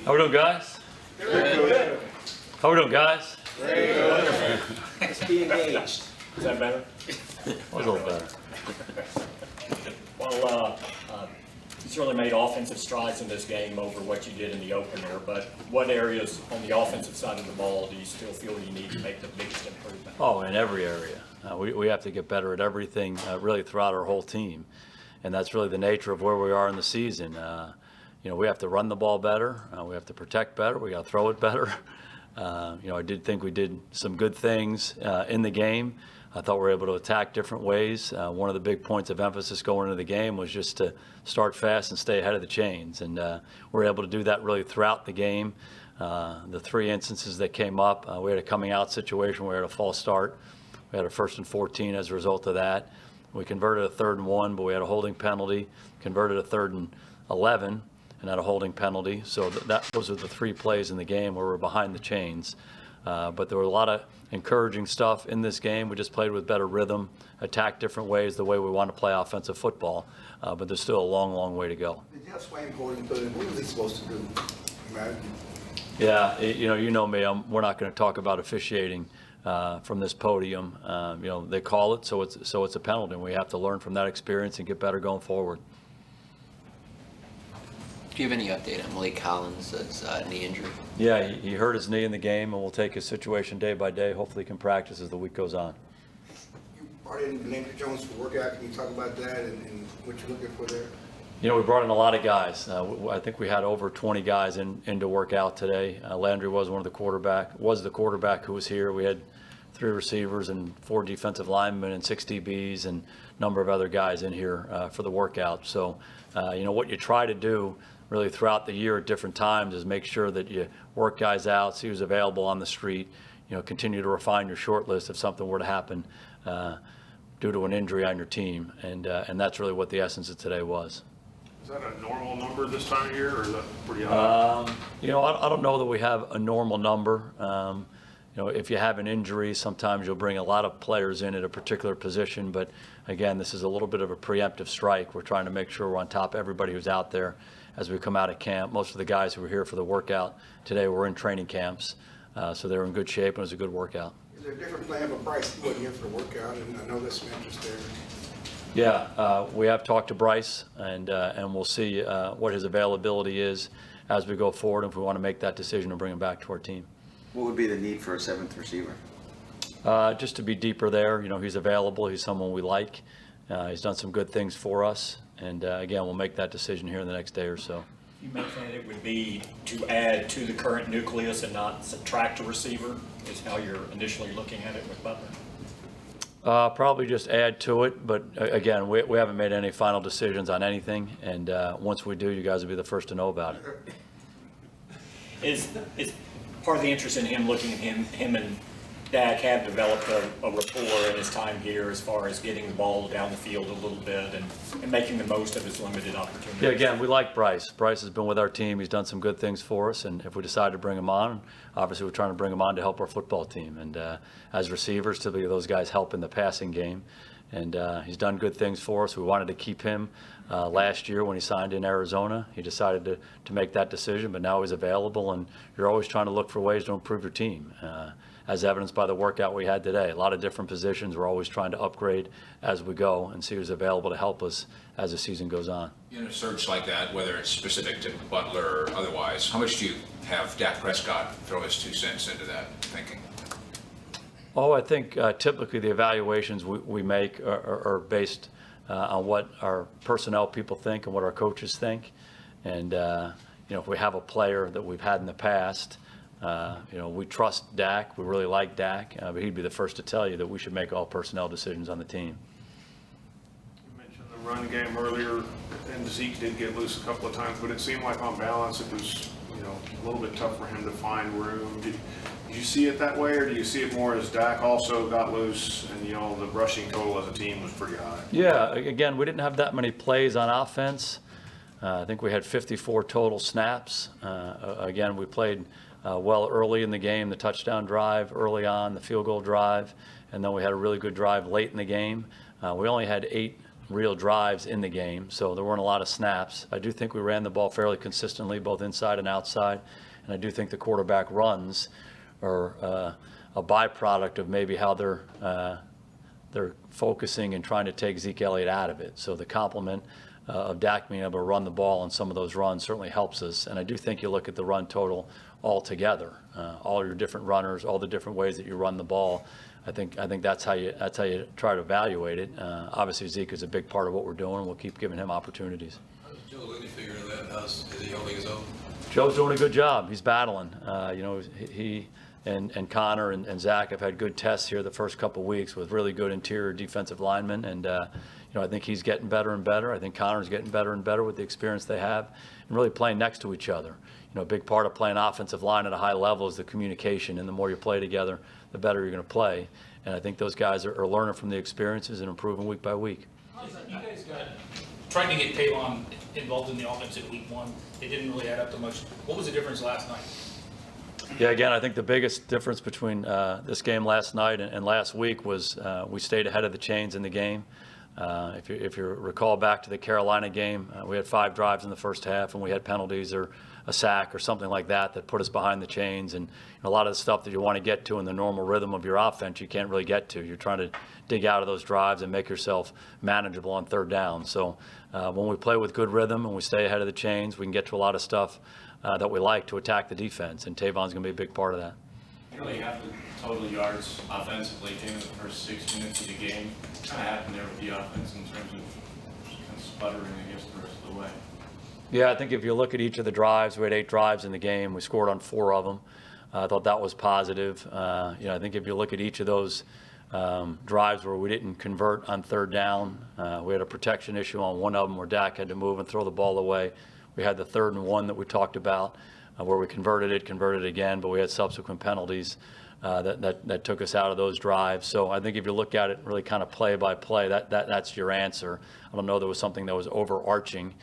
How we doing, guys? Good. How we doing, guys? Good. Let's be engaged. Is that better? That was a little better. Well, you certainly made offensive strides in this game over what you did in the opener, but what areas on the offensive side of the ball do you still feel you need to make the biggest improvement? Oh, in every area. We have to get better at everything, really throughout our whole team. And that's really the nature of where we are in the season. We have to run the ball better. We have to protect better. We got to throw it better. I did think we did some good things in the game. I thought we were able to attack different ways. One of the big points of emphasis going into the game was just to start fast and stay ahead of the chains. And we're able to do that really throughout the game. The three instances that came up, we had a coming out situation where we had a false start. We had a 1st and 14 as a result of that. We converted a 3rd and 1, but we had a holding penalty. Converted a 3rd and 11 and had a holding penalty. So those are the 3 plays in the game where we're behind the chains. But there were a lot of encouraging stuff in this game. We just played with better rhythm, attacked different ways, the way we want to play offensive football. But there's still a long, long way to go. Did Jeff Swain go and put in? What was he supposed to do, man? Yeah, you know me. We're not going to talk about officiating from this podium. They call it, so it's a penalty. And we have to learn from that experience and get better going forward. Do you have any update on Malik Collins' knee injury? Yeah, he hurt his knee in the game, and we'll take his situation day by day. Hopefully he can practice as the week goes on. You brought in Linebacker Jones for workout. Can you talk about that and what you're looking for there? We brought in a lot of guys. I think we had over 20 guys in to work out today. Landry was the quarterback who was here. We had 3 receivers and 4 defensive linemen and 6 DBs and a number of other guys in here for the workout. So, what you try to do really throughout the year at different times is make sure that you work guys out, see who's available on the street, continue to refine your short list if something were to happen due to an injury on your team. And that's really what the essence of today was. Is that a normal number this time of year, or is that pretty high? I don't know that we have a normal number. If you have an injury, sometimes you'll bring a lot of players in at a particular position. But again, this is a little bit of a preemptive strike. We're trying to make sure we're on top of everybody who's out there as we come out of camp. Most of the guys who were here for the workout today were in training camps. So they were in good shape, and it was a good workout. Is there a different plan for Bryce? He wasn't here for the workout, and I know there's some interest there. Yeah, we have talked to Bryce, and we'll see what his availability is as we go forward, if we want to make that decision and bring him back to our team. What would be the need for a 7th receiver? Just to be deeper there. He's available. He's someone we like. He's done some good things for us. And again, we'll make that decision here in the next day or so. You mentioned it would be to add to the current nucleus and not subtract a receiver, is how you're initially looking at it with Butler? Probably just add to it. But again, we haven't made any final decisions on anything. And once we do, you guys will be the first to know about it. Is part of the interest in him looking at him and Dak have developed a rapport in his time here as far as getting the ball down the field a little bit and making the most of his limited opportunities? Yeah, again, we like Bryce. Bryce has been with our team. He's done some good things for us. And if we decide to bring him on, obviously we're trying to bring him on to help our football team. And as receivers, typically those guys help in the passing game. And he's done good things for us. We wanted to keep him last year when he signed in Arizona. He decided to make that decision, but now he's available. And you're always trying to look for ways to improve your team. As evidenced by the workout we had today. A lot of different positions. We're always trying to upgrade as we go and see who's available to help us as the season goes on. In a search like that, whether it's specific to Butler or otherwise, how much do you have Dak Prescott throw his 2 cents into that thinking? Oh, I think typically the evaluations we make are based on what our personnel people think and what our coaches think. And, if we have a player that we've had in the past, we trust Dak. We really like Dak, but he'd be the first to tell you that we should make all personnel decisions on the team. You mentioned the run game earlier, and Zeke did get loose a couple of times, but it seemed like on balance it was, a little bit tough for him to find room. Did you see it that way, or do you see it more as Dak also got loose and, the rushing total as a team was pretty high? Yeah, again, we didn't have that many plays on offense. I think we had 54 total snaps. Again, we played well early in the game, the touchdown drive early on, the field goal drive, and then we had a really good drive late in the game. We only had 8 real drives in the game, so there weren't a lot of snaps. I do think we ran the ball fairly consistently, both inside and outside, and I do think the quarterback runs are a byproduct of maybe how they're focusing and trying to take Zeke Elliott out of it. So the complement of Dak being able to run the ball on some of those runs certainly helps us. And I do think you look at the run total altogether, all your different runners, all the different ways that you run the ball. I think that's how you try to evaluate it. Obviously Zeke is a big part of what we're doing. We'll keep giving him opportunities. How's Joe Looney figuring that? Is he holding his own? Joe's doing a good job. He's battling. He and Connor and Zach have had good tests here the first couple weeks with really good interior defensive linemen, and I think he's getting better and better. I think Connor's getting better and better with the experience they have, and really playing next to each other. A big part of playing offensive line at a high level is the communication, and the more you play together, the better you're going to play. And I think those guys are learning from the experiences and improving week by week. You guys got trying to get Tavon involved in the offense in week 1. It didn't really add up to much. What was the difference last night? Yeah, again, I think the biggest difference between this game last night and last week was we stayed ahead of the chains in the game. If you recall back to the Carolina game, we had 5 drives in the first half, and we had penalties or a sack or something like that put us behind the chains. And a lot of the stuff that you want to get to in the normal rhythm of your offense, you can't really get to. You're trying to dig out of those drives and make yourself manageable on third down. So when we play with good rhythm and we stay ahead of the chains, we can get to a lot of stuff that we like to attack the defense, and Tavon's going to be a big part of that. Nearly half the total yards offensively came in the first 6 minutes of the game. What kind of happened there with the offense in terms of kind of sputtering, I guess, the rest of the way? Yeah, I think if you look at each of the drives, we had 8 drives in the game. We scored on 4 of them. I thought that was positive. I think if you look at each of those drives where we didn't convert on third down, we had a protection issue on one of them where Dak had to move and throw the ball away. We had the 3rd and 1 that we talked about where we converted it again, but we had subsequent penalties that took us out of those drives. So I think if you look at it really kind of play by play, that's your answer. I don't know there was something that was overarching.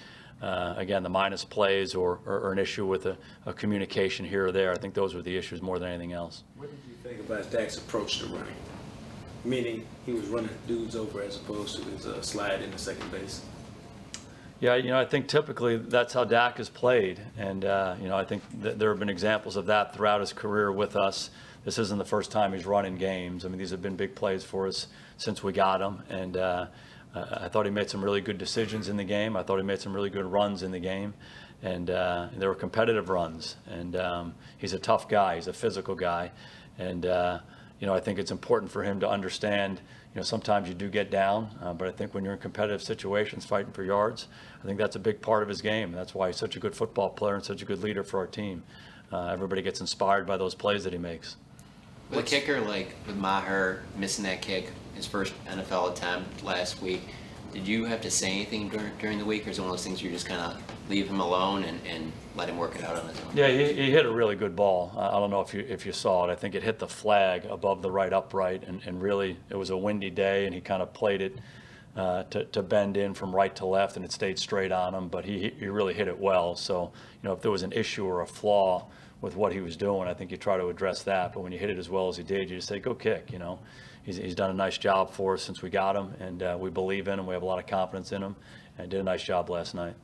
Again, the minus plays or an issue with a communication here or there. I think those were the issues more than anything else. What did you think about Dak's approach to running? Meaning he was running dudes over as opposed to his slide into second base. Yeah, I think typically that's how Dak has played. And, I think there have been examples of that throughout his career with us. This isn't the first time he's run in games. I mean, these have been big plays for us since we got him. And I thought he made some really good decisions in the game. I thought he made some really good runs in the game. And they were competitive runs. And he's a tough guy. He's a physical guy. And, I think it's important for him to understand, sometimes you do get down. But I think when you're in competitive situations fighting for yards, I think that's a big part of his game. That's why he's such a good football player and such a good leader for our team. Everybody gets inspired by those plays that he makes. With a kicker like with Maher missing that kick, his first NFL attempt last week, did you have to say anything during the week, or is it one of those things you just kind of leave him alone and let him work it out on his own? Yeah, he hit a really good ball. I don't know if you saw it. I think it hit the flag above the right upright, and really it was a windy day, and he kind of played it to bend in from right to left, and it stayed straight on him. But he really hit it well. So if there was an issue or a flaw with what he was doing, I think you try to address that. But when you hit it as well as he did, you just say, go kick. He's done a nice job for us since we got him, and we believe in him. We have a lot of confidence in him, and did a nice job last night.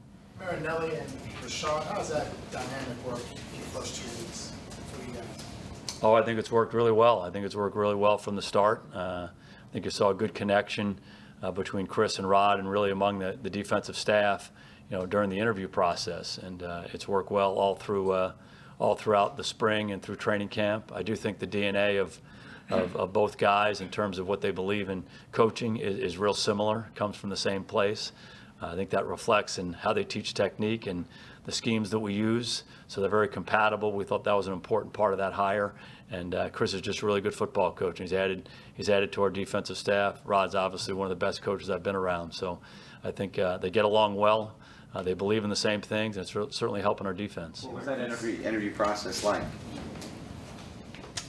Marinelli and Rashad, how does that dynamic work in the first 2 weeks for you guys? Oh, I think it's worked really well. I think it's worked really well from the start. I think you saw a good connection between Chris and Rod, and really among the defensive staff, during the interview process, and it's worked well all throughout the spring and through training camp. I do think the DNA of both guys in terms of what they believe in coaching is real similar, comes from the same place. I think that reflects in how they teach technique and the schemes that we use. So they're very compatible. We thought that was an important part of that hire. And Chris is just a really good football coach. He's added to our defensive staff. Rod's obviously one of the best coaches I've been around. So I think they get along well. They believe in the same things, and it's certainly helping our defense. What was that interview process like?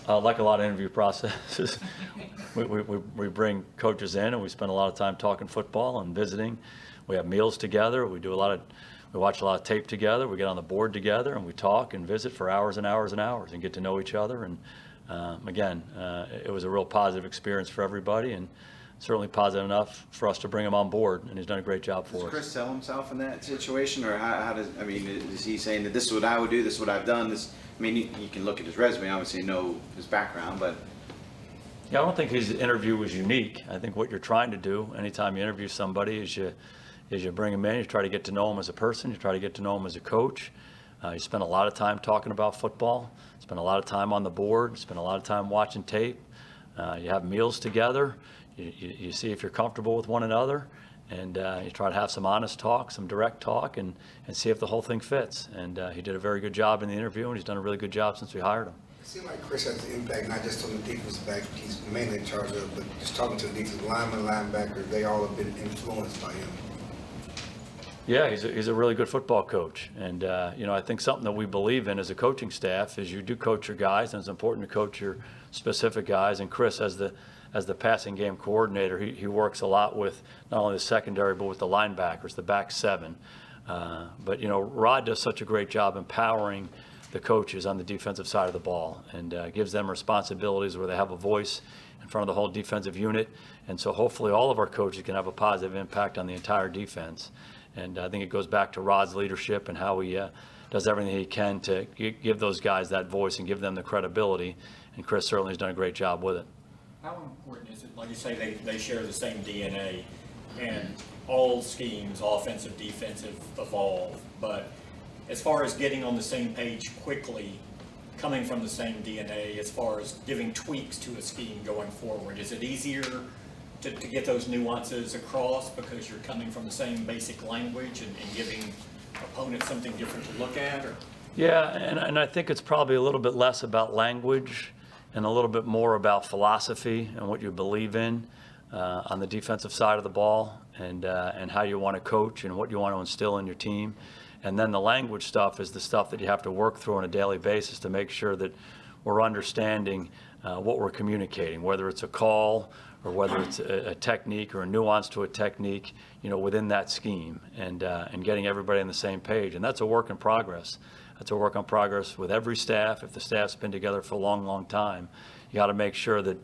Like a lot of interview processes, we bring coaches in and we spend a lot of time talking football and visiting. We have meals together. We watch a lot of tape together. We get on the board together and we talk and visit for hours and hours and hours and get to know each other. And again, it was a real positive experience for everybody. And certainly positive enough for us to bring him on board, and he's done a great job for Does us. Chris sell himself in that situation, or how does, I mean, is he saying that this is what I would do, this is what I've done, this, I mean, you can look at his resume, obviously know his background, but Yeah, I don't think his interview was unique. I think what you're trying to do anytime you interview somebody is you bring him in, you try to get to know him as a person, you try to get to know him as a coach. You spend a lot of time talking about football, spend a lot of time on the board, spend a lot of time watching tape. You have meals together, you see if you're comfortable with one another, and you try to have some honest talk, some direct talk, and see if the whole thing fits. And he did a very good job in the interview, and he's done a really good job since we hired him. It seems like Chris has an impact, not just on the defensive back he's mainly in charge of, but just talking to the defensive linemen, linebackers, they all have been influenced by him. Yeah, he's a really good football coach. And, I think something that we believe in as a coaching staff is you do coach your guys, and it's important to coach your specific guys. And Chris, as the passing game coordinator, he works a lot with not only the secondary, but with the linebackers, the back seven. But Rod does such a great job empowering the coaches on the defensive side of the ball, and gives them responsibilities where they have a voice in front of the whole defensive unit. And so hopefully all of our coaches can have a positive impact on the entire defense. And I think it goes back to Rod's leadership and how he does everything he can to give those guys that voice and give them the credibility. And Chris certainly has done a great job with it. How important is it, like you say, they share the same DNA, and all schemes, offensive, defensive, evolve, but as far as getting on the same page quickly, coming from the same DNA, as far as giving tweaks to a scheme going forward, is it easier to get those nuances across because you're coming from the same basic language and giving opponents something different to look at? Or? Yeah, and I think it's probably a little bit less about language and a little bit more about philosophy and what you believe in on the defensive side of the ball, and how you want to coach and what you want to instill in your team. And then the language stuff is the stuff that you have to work through on a daily basis to make sure that we're understanding what we're communicating, whether it's a call or whether it's a technique or a nuance to a technique, within that scheme, and getting everybody on the same page. And that's a work in progress. That's a work in progress with every staff. If the staff's been together for a long, long time, you got to make sure that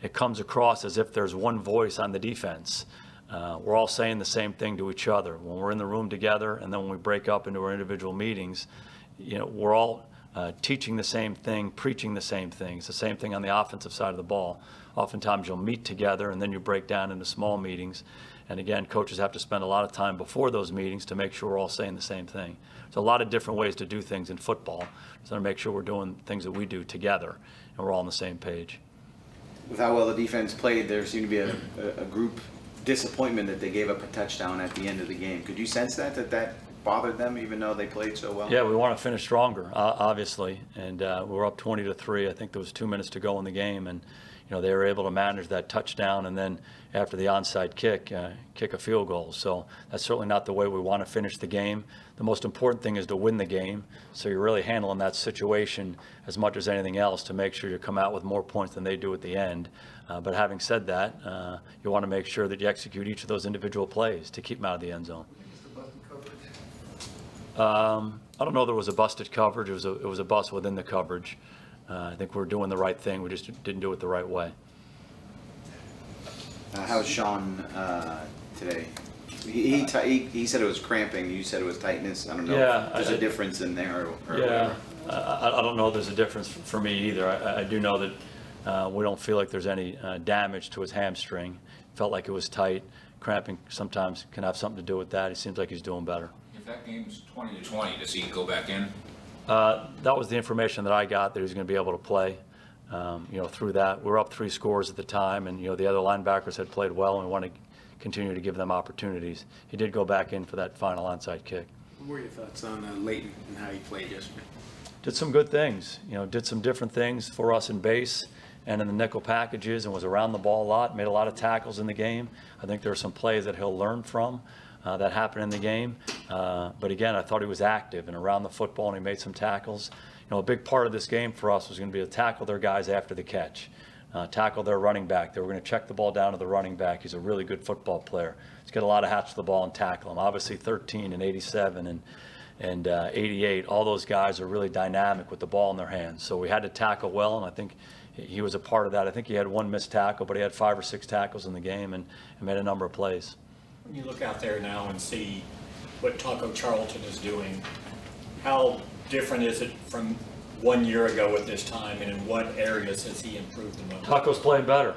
it comes across as if there's one voice on the defense. We're all saying the same thing to each other when we're in the room together, and then when we break up into our individual meetings, we're all teaching the same thing, preaching the same thing. It's the same thing on the offensive side of the ball. Oftentimes you'll meet together and then you break down into small meetings. And again, coaches have to spend a lot of time before those meetings to make sure we're all saying the same thing. There's a lot of different ways to do things in football. So to make sure we're doing things that we do together and we're all on the same page. with how well the defense played, there seemed to be a group disappointment that they gave up a touchdown at the end of the game. Could you sense that bothered them, even though they played so well? Yeah, we want to finish stronger, obviously, and we were up 20-3. I think there was 2 minutes to go in the game, and they were able to manage that touchdown, and then after the onside kick a field goal. So that's certainly not the way we want to finish the game. The most important thing is to win the game. So you're really handling that situation as much as anything else to make sure you come out with more points than they do at the end. But having said that, you want to make sure that you execute each of those individual plays to keep them out of the end zone. I don't know there was a busted coverage. It was a bust within the coverage. I think we're doing the right thing. We just didn't do it the right way. How's Sean today? He said it was cramping. You said it was tightness. I don't know if there's a difference in there or Yeah, whatever. I don't know there's a difference for me either. I do know that we don't feel like there's any damage to his hamstring. Felt like it was tight. Cramping sometimes can have something to do with that. He seems like he's doing better. If that game's 20-20, does he go back in? That was the information that I got, that he was going to be able to play. Through that, we were up 3 scores at the time, and the other linebackers had played well, and we want to continue to give them opportunities. He did go back in for that final onside kick. What were your thoughts on Leighton and how he played yesterday? Did some good things. Did some different things for us in base and in the nickel packages, and was around the ball a lot. Made a lot of tackles in the game. I think there are some plays that he'll learn from. That happened in the game. But again, I thought he was active and around the football, and he made some tackles. A big part of this game for us was going to be to tackle their guys after the catch, tackle their running back. They were going to check the ball down to the running back. He's a really good football player. Let's get a lot of hats to the ball and tackle him. Obviously 13 and 87 and 88, all those guys are really dynamic with the ball in their hands. So we had to tackle well, and I think he was a part of that. I think he had one missed tackle, but he had 5 or 6 tackles in the game and made a number of plays. When you look out there now and see what Taco Charlton is doing, how different is it from 1 year ago at this time, and in what areas has he improved the most? Taco's playing better.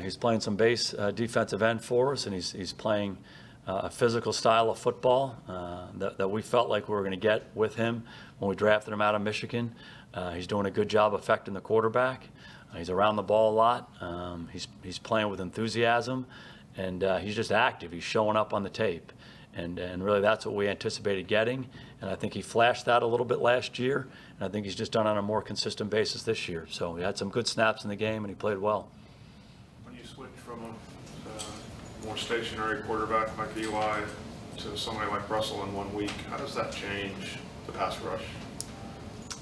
He's playing some base defensive end for us, and he's playing a physical style of football that we felt like we were going to get with him when we drafted him out of Michigan. He's doing a good job affecting the quarterback. He's around the ball a lot. He's playing with enthusiasm, and he's just active. He's showing up on the tape. And really that's what we anticipated getting. And I think he flashed that a little bit last year, and I think he's just done it on a more consistent basis this year. So he had some good snaps in the game, and he played well. When you switch from a more stationary quarterback like Eli to somebody like Russell in 1 week, how does that change the pass rush?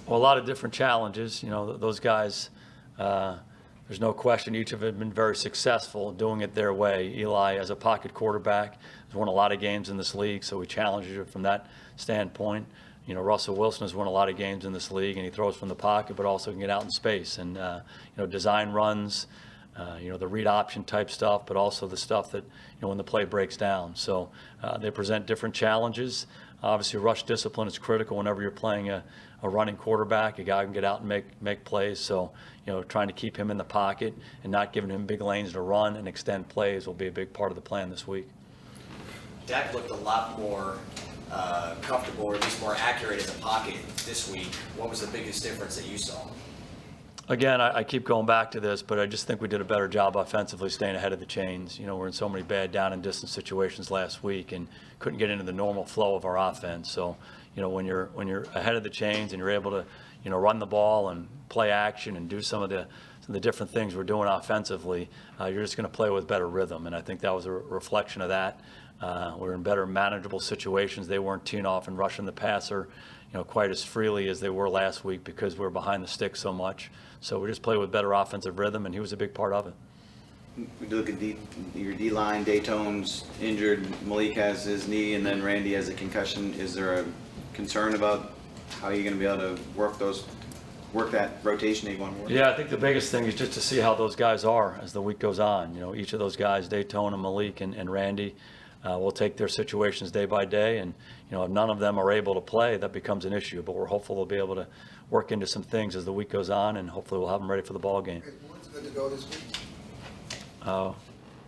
Well, a lot of different challenges. You know, those guys, there's no question each of them have been very successful doing it their way. Eli, as a pocket quarterback, has won a lot of games in this league, so we challenge you from that standpoint. You know, Russell Wilson has won a lot of games in this league, and he throws from the pocket, but also can get out in space and, you know, design runs, you know, the read option type stuff, but also the stuff that, you know, when the play breaks down. So they present different challenges. Obviously, rush discipline is critical whenever you're playing a running quarterback, a guy who can get out and make plays. So, you know, trying to keep him in the pocket and not giving him big lanes to run and extend plays will be a big part of the plan this week. Dak looked a lot more comfortable, or at least more accurate in the pocket this week. What was the biggest difference that you saw? Again, I keep going back to this, but I just think we did a better job offensively staying ahead of the chains. You know, we're in so many bad down and distance situations last week and couldn't get into the normal flow of our offense. So, you know, when you're ahead of the chains and you're able to, you know, run the ball and play action and do some of the different things we're doing offensively, you're just going to play with better rhythm. And I think that was a reflection of that. We're in better manageable situations. They weren't teeing off and rushing the passer, you know, quite as freely as they were last week because we were behind the stick so much. So we just played with better offensive rhythm, and he was a big part of it. We look at your D-line, Dayton's injured, Malik has his knee, and then Randy has a concussion. Is there a concern about how you're going to be able to work that rotation that you want to work? Yeah, I think the biggest thing is just to see how those guys are as the week goes on. You know, each of those guys, Dayton and Malik and Randy, will take their situations day by day, and you know, if none of them are able to play, that becomes an issue. But we're hopeful they'll be able to work into some things as the week goes on, and hopefully we'll have them ready for the ball game. What's good to go this week?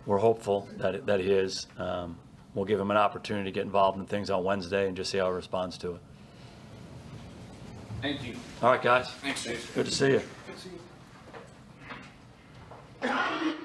We're hopeful that he is. We'll give him an opportunity to get involved in things on Wednesday and just see how he responds to it. Thank you. All right, guys. Thanks, Dave. Good to see you. Good to see you.